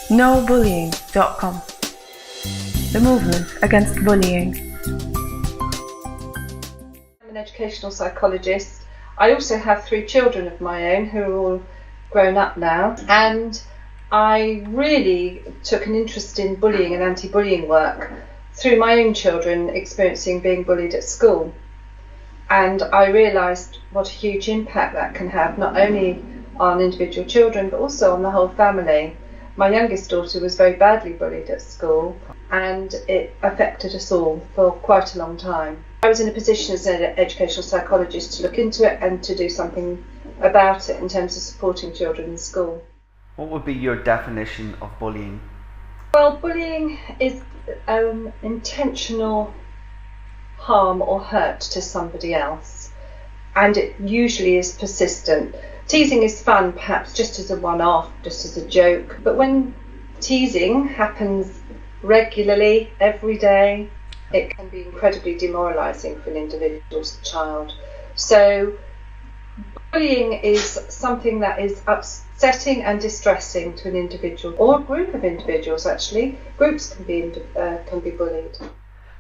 nobullying.com. The movement against bullying. I'm an educational psychologist. I also have 3 children of my own who are all grown up now, and I really took an interest in bullying and anti-bullying work through my own children experiencing being bullied at school. And I realised what a huge impact that can have, not only on individual children but also on the whole family. My youngest daughter was very badly bullied at school, and it affected us all for quite a long time. I was in a position as an educational psychologist to look into it and to do something about it in terms of supporting children in school. What would be your definition of bullying? Well, bullying is intentional harm or hurt to somebody else, and it usually is persistent. Teasing is fun, perhaps just as a one-off, just as a joke, but when teasing happens regularly, every day, it can be incredibly demoralising for an individual's child. So bullying is something that is upsetting and distressing to an individual, or a group of individuals actually. Groups can be bullied.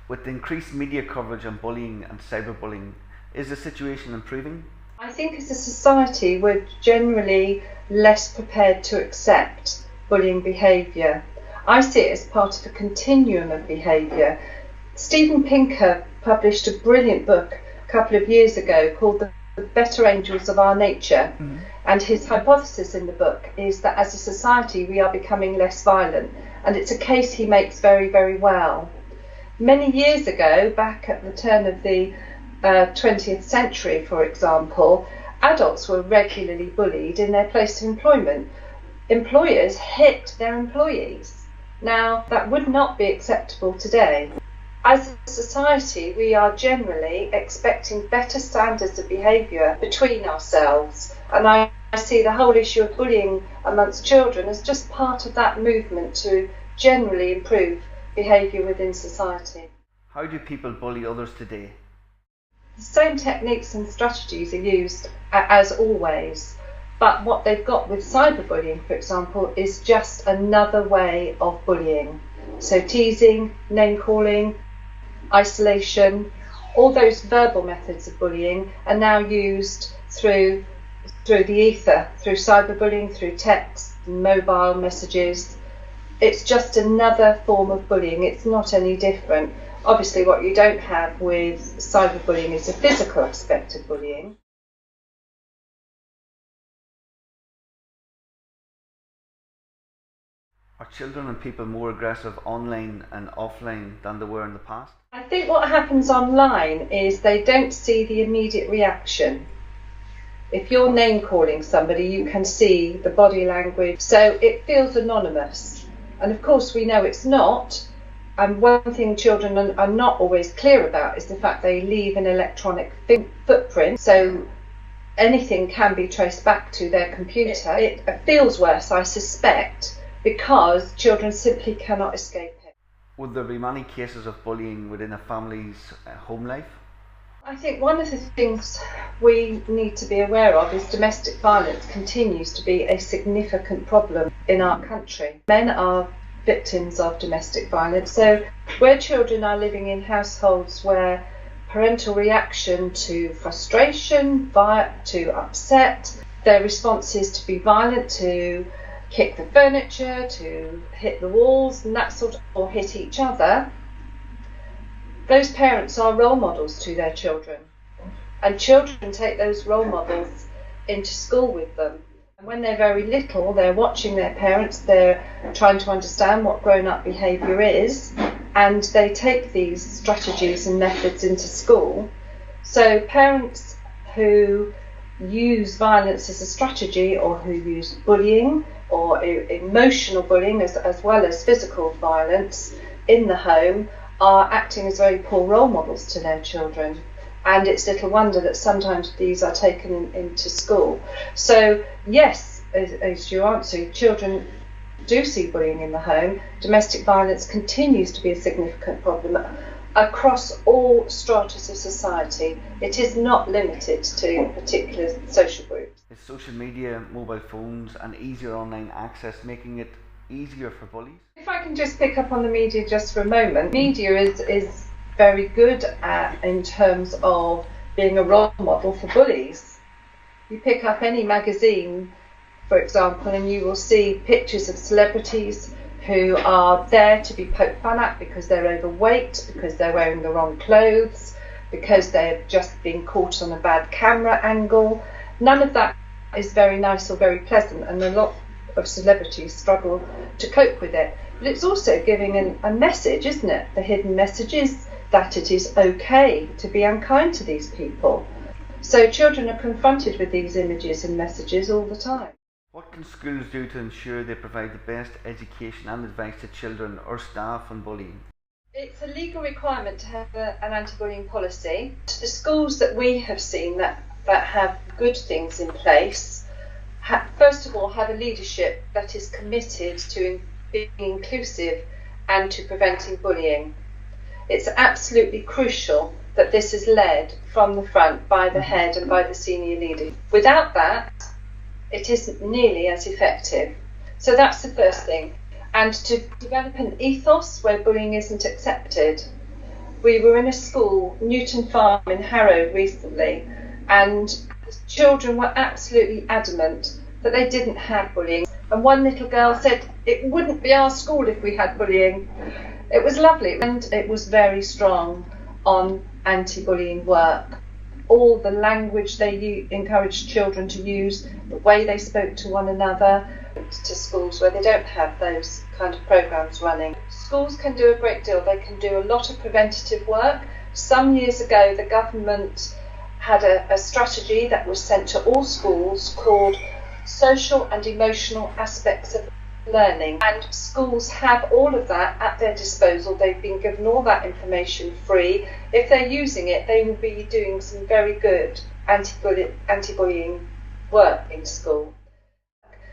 With increased media coverage on bullying and cyberbullying, is the situation improving? I think as a society we're generally less prepared to accept bullying behaviour. I see it as part of a continuum of behaviour. Steven Pinker published a brilliant book a couple of years ago called The Better Angels of Our Nature, and his hypothesis in the book is that as a society we are becoming less violent, and it's a case he makes very, very well. Many years ago, back at the turn of the 20th century, for example, adults were regularly bullied in their place of employment. Employers hit their employees. Now, that would not be acceptable today. As a society, we are generally expecting better standards of behaviour between ourselves, and I see the whole issue of bullying amongst children as just part of that movement to generally improve behaviour within society. How do people bully others today? The same techniques and strategies are used as always, but what they've got with cyberbullying, for example, is just another way of bullying. So teasing, name-calling, isolation, all those verbal methods of bullying are now used through the ether, through cyberbullying, through text, mobile messages. It's just another form of bullying. It's not any different. Obviously, what you don't have with cyberbullying is the physical aspect of bullying. Are children and people more aggressive online and offline than they were in the past? I think what happens online is they don't see the immediate reaction. If you're name calling somebody, you can see the body language, so it feels anonymous. And of course we know it's not, and one thing children are not always clear about is the fact they leave an electronic footprint, so anything can be traced back to their computer. It feels worse, I suspect, because children simply cannot escape it. Would there be many cases of bullying within a family's home life? I think one of the things we need to be aware of is domestic violence continues to be a significant problem in our country. Men are victims of domestic violence, so where children are living in households where parental reaction to frustration, to upset, their response is to be violent, to kick the furniture, to hit the walls and that sort of, or hit each other, those parents are role models to their children, and children take those role models into school with them. And when they're very little, they're watching their parents, they're trying to understand what grown-up behaviour is, and they take these strategies and methods into school. So parents who use violence as a strategy, or who use bullying or emotional bullying as well as physical violence in the home, are acting as very poor role models to their children, and it's little wonder that sometimes these are taken into school. So yes, as you answer, children do see bullying in the home. Domestic violence continues to be a significant problem across all stratas of society. It is not limited to particular social groups. Is social media, mobile phones and easier online access making it easier for bullies? If I can just pick up on the media just for a moment, media is very good in terms of being a role model for bullies. You pick up any magazine, for example, and you will see pictures of celebrities who are there to be poked fun at because they're overweight, because they're wearing the wrong clothes, because they've just been caught on a bad camera angle. None of that is very nice or very pleasant, and a lot of celebrities struggle to cope with it. But it's also giving a message, isn't it? The hidden message is that it is okay to be unkind to these people. So children are confronted with these images and messages all the time. What can schools do to ensure they provide the best education and advice to children or staff on bullying? It's a legal requirement to have an anti-bullying policy. The schools that we have seen that have good things in place, first of all, have a leadership that is committed to being inclusive and to preventing bullying. It's absolutely crucial that this is led from the front by the head and by the senior leader. Without that, it isn't nearly as effective. So that's the first thing. And to develop an ethos where bullying isn't accepted. We were in a school, Newton Farm in Harrow recently, and the children were absolutely adamant that they didn't have bullying. And one little girl said, "It wouldn't be our school if we had bullying." It was lovely, and it was very strong on anti-bullying work. All the language they encouraged children to use, the way they spoke to one another, to schools where they don't have those kind of programs running. Schools can do a great deal. They can do a lot of preventative work. Some years ago, the government had a strategy that was sent to all schools called Social and Emotional Aspects of Learning, and schools have all of that at their disposal. They've been given all that information free. If they're using it, they will be doing some very good anti-bullying work in school.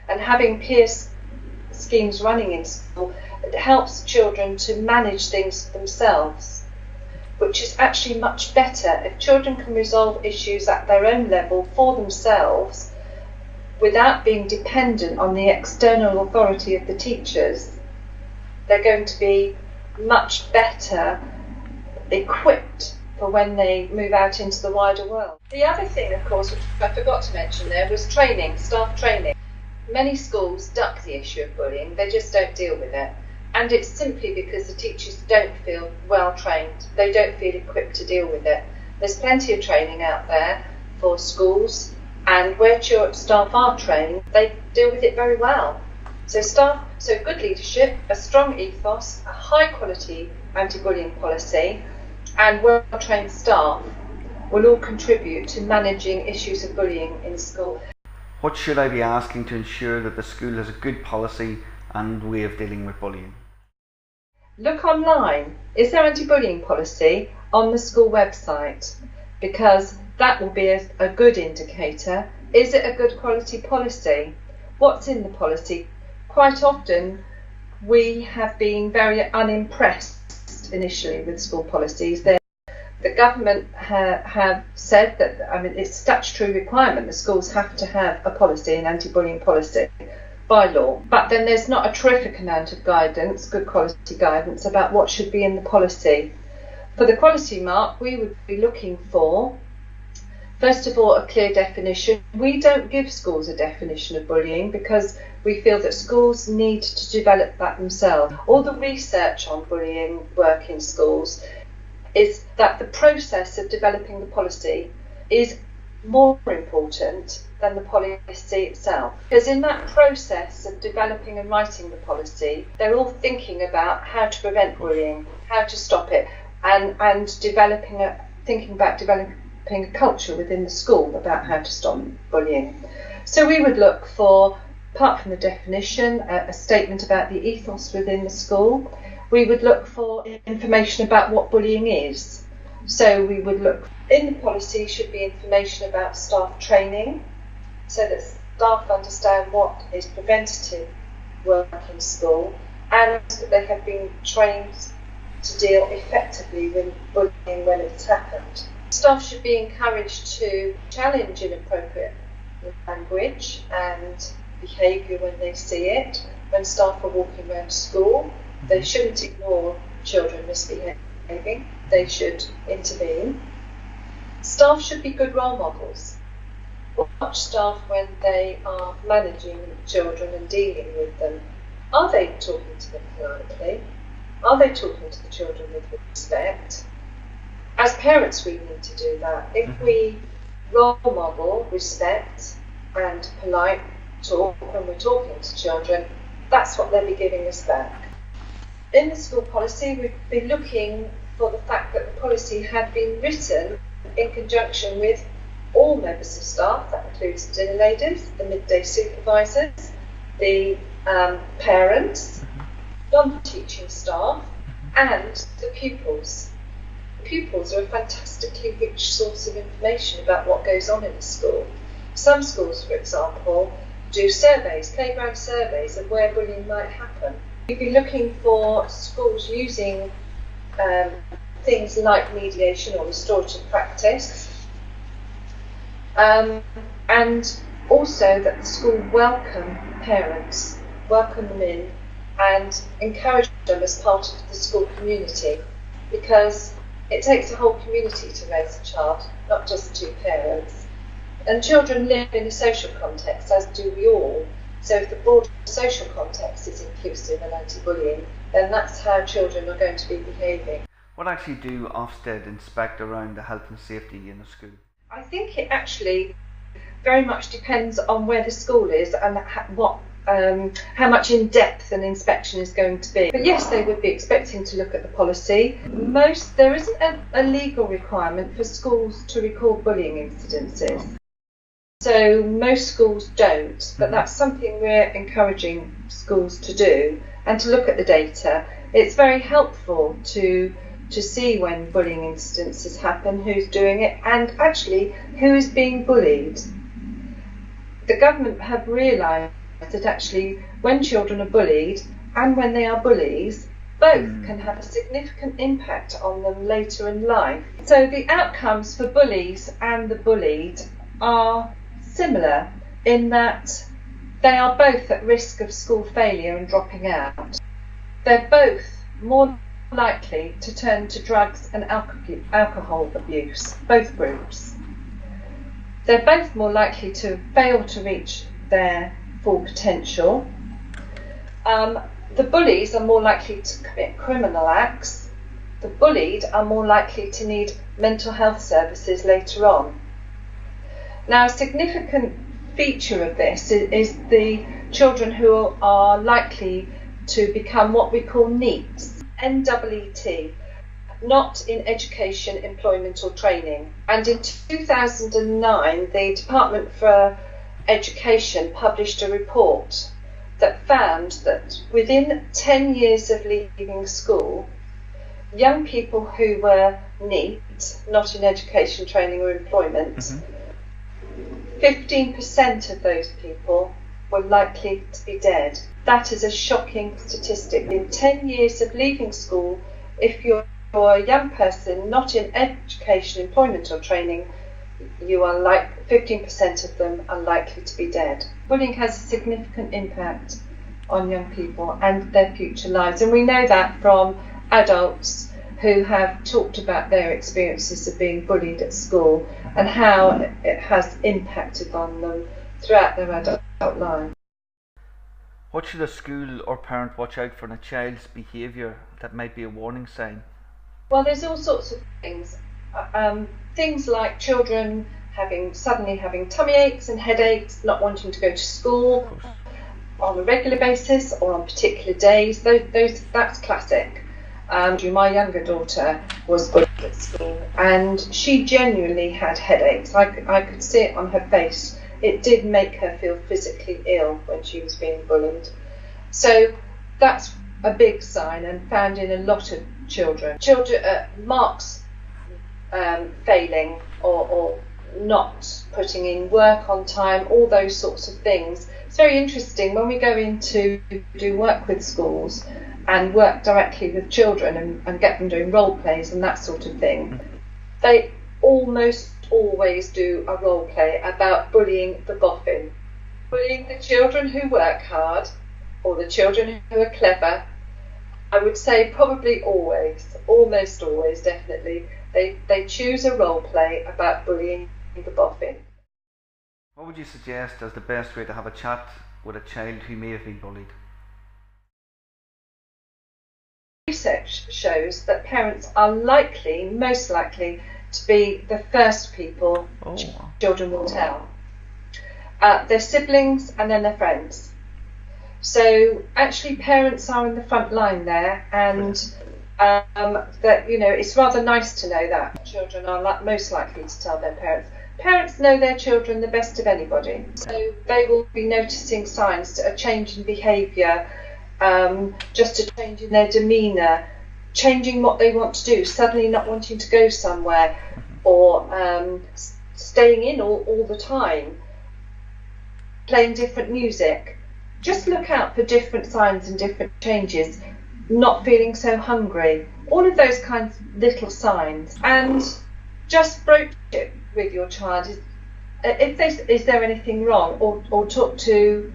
And having peer schemes running in school, it helps children to manage things themselves, which is actually much better. If children can resolve issues at their own level for themselves, without being dependent on the external authority of the teachers, they're going to be much better equipped for when they move out into the wider world. The other thing, of course, which I forgot to mention there, was training, staff training. Many schools duck the issue of bullying, they just don't deal with it. And it's simply because the teachers don't feel well trained, they don't feel equipped to deal with it. There's plenty of training out there for schools, and where staff are trained, they deal with it very well. So good leadership, a strong ethos, a high quality anti-bullying policy, and well-trained staff will all contribute to managing issues of bullying in school. What should I be asking to ensure that the school has a good policy and way of dealing with bullying? Look online. Is there anti-bullying policy on the school website? Because that will be a good indicator. Is it a good quality policy? What's in the policy? Quite often we have been very unimpressed initially with school policies. The government have said that, it's statutory requirement that schools have to have a policy, an anti-bullying policy, by law. But then there's not a terrific amount of guidance, good quality guidance, about what should be in the policy. For the quality mark, we would be looking for, first of all, a clear definition. We don't give schools a definition of bullying because we feel that schools need to develop that themselves. All the research on bullying work in schools is that the process of developing the policy is more important than the policy itself. Because in that process of developing and writing the policy, they're all thinking about how to prevent bullying, how to stop it, and thinking about developing a culture within the school about how to stop bullying. So we would look for, apart from the definition, a statement about the ethos within the school. We would look for information about what bullying is. So we would look, in the policy should be information about staff training, so that staff understand what is preventative work in school, and that they have been trained to deal effectively with bullying when it's happened. Staff should be encouraged to challenge inappropriate language and behaviour when they see it. When staff are walking around school, they shouldn't ignore children misbehaving. They should intervene. Staff should be good role models. Watch staff when they are managing children and dealing with them. Are they talking to them politely? Are they talking to the children with respect? As parents, we need to do that. If we role model respect and polite talk when we're talking to children, that's what they'll be giving us back. In the school policy, we've been looking for the fact that the policy had been written in conjunction with all members of staff. That includes the dinner ladies, the midday supervisors, the parents, non-teaching staff, and the pupils. Pupils are a fantastically rich source of information about what goes on in the school. Some schools, for example, do surveys, playground surveys of where bullying might happen. We'd be looking for schools using things like mediation or restorative practice, and also that the school welcome parents, welcome them in and encourage them as part of the school community, because it takes a whole community to raise a child, not just two parents. And children live in a social context, as do we all. So if the broader social context is inclusive and anti-bullying, then that's how children are going to be behaving. What actually do OFSTED inspect around the health and safety in a school? I think it actually very much depends on where the school is and how much in depth an inspection is going to be. But yes, they would be expecting to look at the policy. There isn't a legal requirement for schools to record bullying incidences. So most schools don't, but that's something we're encouraging schools to do and to look at the data. It's very helpful to see when bullying incidences happen, who's doing it, and actually who is being bullied. The government have realised that actually when children are bullied and when they are bullies, both can have a significant impact on them later in life. So the outcomes for bullies and the bullied are similar in that they are both at risk of school failure and dropping out. They're both more likely to turn to drugs and alcohol abuse, both groups. They're both more likely to fail to reach their full potential. The bullies are more likely to commit criminal acts. The bullied are more likely to need mental health services later on. Now, a significant feature of this is the children who are likely to become what we call NEETs, N-E-E-T, not in education, employment or training. And in 2009, the Department for Education published a report that found that within 10 years of leaving school, young people who were NEET, not in education, training or employment, 15% of those people were likely to be dead. That is a shocking statistic. In 10 years of leaving school, if you're a young person not in education, employment or training, 15% of them are likely to be dead. Bullying has a significant impact on young people and their future lives, and we know that from adults who have talked about their experiences of being bullied at school and how it has impacted on them throughout their adult life. What should a school or parent watch out for in a child's behaviour that might be a warning sign? Well, there's all sorts of things. Things like children suddenly having tummy aches and headaches, not wanting to go to school on a regular basis or on particular days. That's classic. My younger daughter was bullied at school and she genuinely had headaches. I could see it on her face. It did make her feel physically ill when she was being bullied. So that's a big sign and found in a lot of children. Marks failing or not putting in work on time, all those sorts of things. It's very interesting when we go in to do work with schools and work directly with children and get them doing role plays and that sort of thing. They almost always do a role play about bullying the boffin. Bullying the children who work hard or the children who are clever, I would say probably always, almost always, definitely, they choose a role play about bullying the boffin. What would you suggest as the best way to have a chat with a child who may have been bullied? Research shows that parents are most likely to be the first people children will tell. Their siblings and then their friends. So actually parents are in the front line there, and that, you know, it's rather nice to know that children are most likely to tell their parents. Parents know their children the best of anybody, so they will be noticing signs, a change in behaviour, just a change in their demeanour, changing what they want to do, suddenly not wanting to go somewhere, or staying in all the time, playing different music. Just look out for different signs and different changes, not feeling so hungry, all of those kinds of little signs, and just broach it with your child. Is there anything wrong, or talk to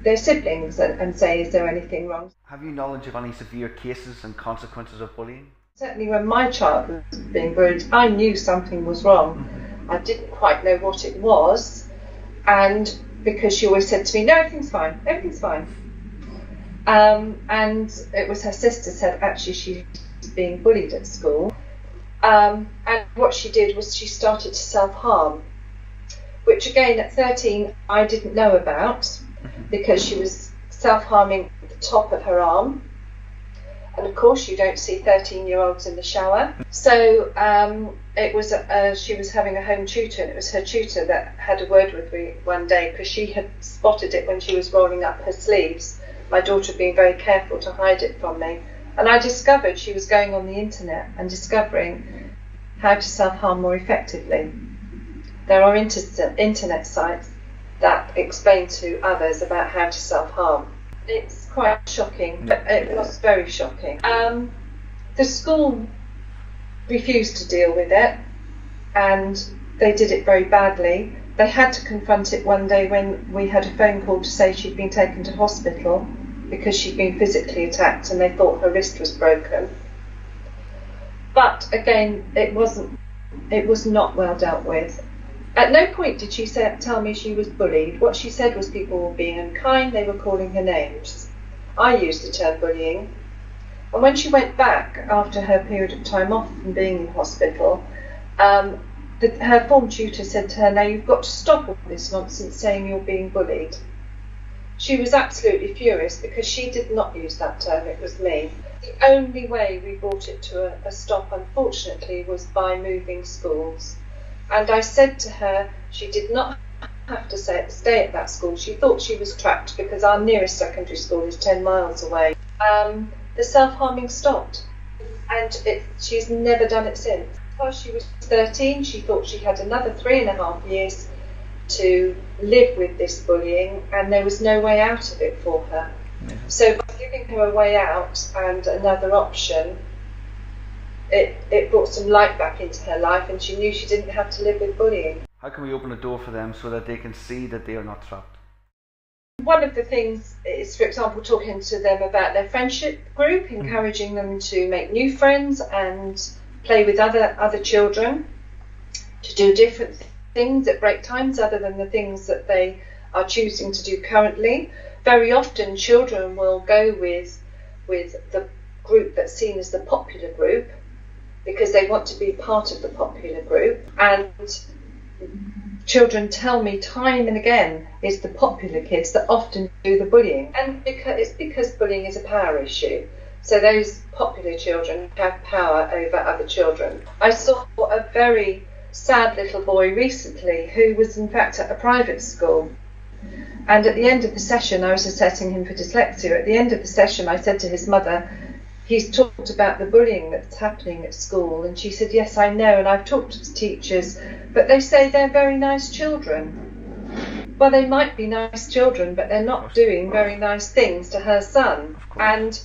their siblings and say, is there anything wrong? Have you knowledge of any severe cases and consequences of bullying? Certainly when my child was being bullied, I knew something was wrong. I didn't quite know what it was, and because she always said to me, no, everything's fine, everything's fine. And it was her sister said, actually, she's being bullied at school. And what she did was she started to self-harm, which again at 13 I didn't know about, because she was self-harming at the top of her arm. And of course you don't see 13-year-olds in the shower. So it was she was having a home tutor, and it was her tutor that had a word with me one day, because she had spotted it when she was rolling up her sleeves. My daughter had been very careful to hide it from me. And I discovered she was going on the internet and discovering how to self-harm more effectively. There are internet sites that explain to others about how to self-harm. It's quite shocking, but it was very shocking. The school refused to deal with it, and they did it very badly. They had to confront it one day when we had a phone call to say she'd been taken to hospital because she'd been physically attacked, and they thought her wrist was broken. But again, it was not well dealt with. At no point did she tell me she was bullied. What she said was people were being unkind, they were calling her names. I used the term bullying. And when she went back after her period of time off from being in hospital, her form tutor said to her, now you've got to stop all this nonsense saying you're being bullied. She was absolutely furious because she did not use that term, it was me. The only way we brought it to a stop, unfortunately, was by moving schools. And I said to her she did not have to stay at that school. She thought she was trapped because our nearest secondary school is 10 miles away. The self-harming stopped, and she's never done it since. While she was 13, she thought she had another 3.5 years to live with this bullying, and there was no way out of it for her. Yeah. So by giving her a way out and another option, it brought some light back into her life, and she knew she didn't have to live with bullying. How can we open a door for them so that they can see that they are not trapped? One of the things is, for example, talking to them about their friendship group, encouraging them to make new friends and play with other children, to do different things at break times other than the things that they are choosing to do currently. Very often children will go with the group that's seen as the popular group because they want to be part of the popular group, and children tell me time and again it's the popular kids that often do the bullying, and because bullying is a power issue. So those popular children have power over other children. I saw a very sad little boy recently who was in fact at a private school, and at the end of the session, I was assessing him for dyslexia. At the end of the session I said to his mother, he's talked about the bullying that's happening at school, and she said, yes, I know, and I've talked to the teachers, but they say they're very nice children. Well, they might be nice children, but they're not doing very nice things to her son. And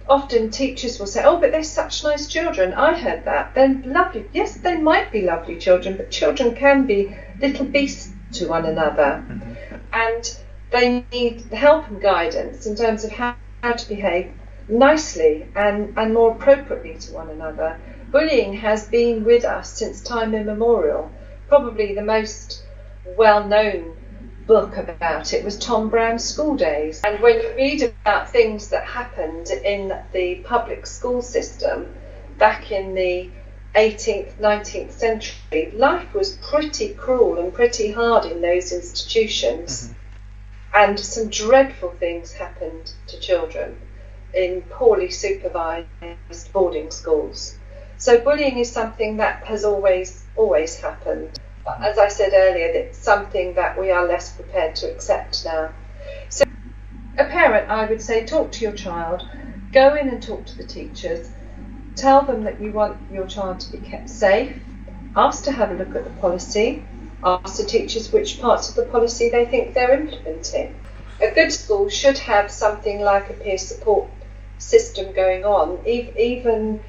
often teachers will say, oh, but they're such nice children. I heard that. They're lovely. Yes, they might be lovely children, but children can be little beasts to one another. And they need help and guidance in terms of how to behave nicely and more appropriately to one another. Bullying has been with us since time immemorial. Probably the most well-known book about it was Tom Brown's School Days. And when you read about things that happened in the public school system back in the 18th, 19th century, life was pretty cruel and pretty hard in those institutions. And some dreadful things happened to children in poorly supervised boarding schools. So bullying is something that has always happened. But as I said earlier, it's something that we are less prepared to accept now. So a parent, I would say, talk to your child, go in and talk to the teachers, tell them that you want your child to be kept safe, ask to have a look at the policy, ask the teachers which parts of the policy they think they're implementing. A good school should have something like a peer support system going on. Even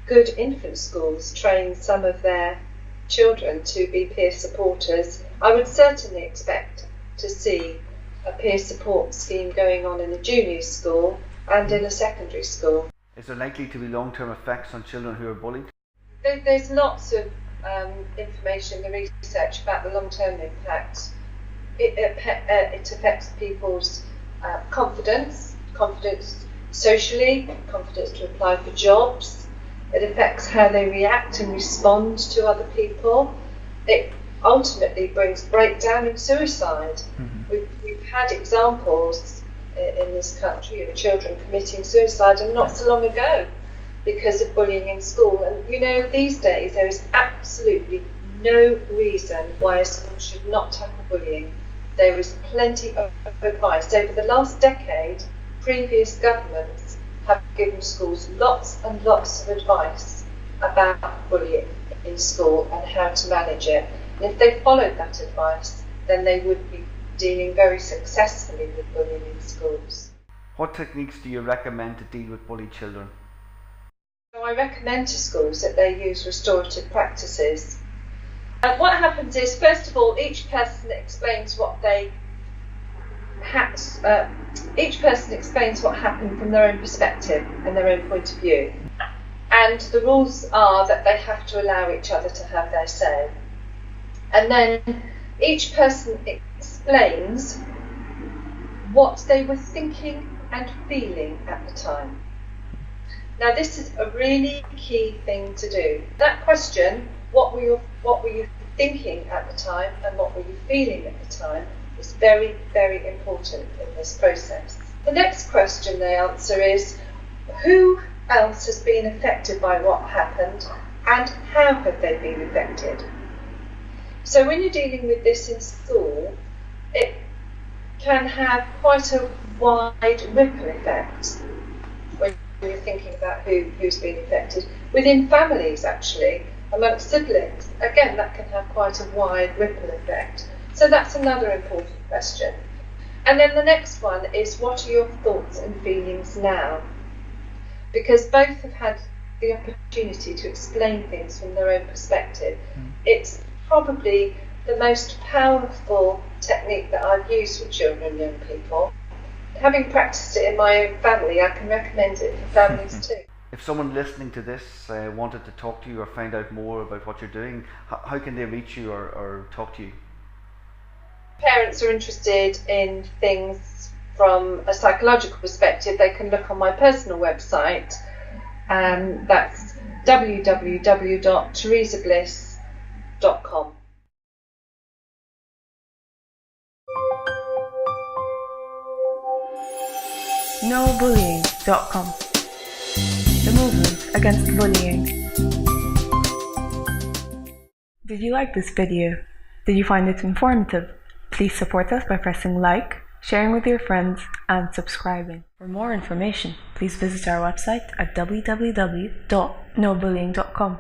good infant schools train some of their children to be peer supporters. I would certainly expect to see a peer support scheme going on in a junior school and in a secondary school. Is there likely to be long-term effects on children who are bullied? There's lots of information in the research about the long-term impact. It affects people's confidence socially, confidence to apply for jobs. It affects how they react and respond to other people. It ultimately brings breakdown and suicide. We've had examples in this country of children committing suicide, and not so long ago, because of bullying in school. And you know, these days there is absolutely no reason why a school should not tackle bullying. There is plenty of advice. Over the last decade, previous governments have given schools lots and lots of advice about bullying in school and how to manage it. And if they followed that advice, then they would be dealing very successfully with bullying in schools. What techniques do you recommend to deal with bullied children? So I recommend to schools that they use restorative practices. And what happens is, first of all, each person explains what happened from their own perspective and their own point of view. And the rules are that they have to allow each other to have their say. And then each person explains what they were thinking and feeling at the time. Now, this is a really key thing to do. That question, what were you thinking at the time and what were you feeling at the time, is very, very important in this process. The next question they answer is, who else has been affected by what happened and how have they been affected? So when you're dealing with this in school, it can have quite a wide ripple effect when you're thinking about who's been affected. Within families, actually, amongst siblings, again, that can have quite a wide ripple effect. So that's another important question. And then the next one is, what are your thoughts and feelings now? Because both have had the opportunity to explain things from their own perspective. It's probably the most powerful technique that I've used with children and young people. Having practiced it in my own family, I can recommend it for families too. If someone listening to this wanted to talk to you or find out more about what you're doing, how can they reach you or talk to you? Parents are interested in things from a psychological perspective, they can look on my personal website. That's www.teresabliss.com. nobullying.com. The movement against bullying. Did you like this video? Did you find it informative? Please support us by pressing like, sharing with your friends, and subscribing. For more information, please visit our website at www.nobullying.com.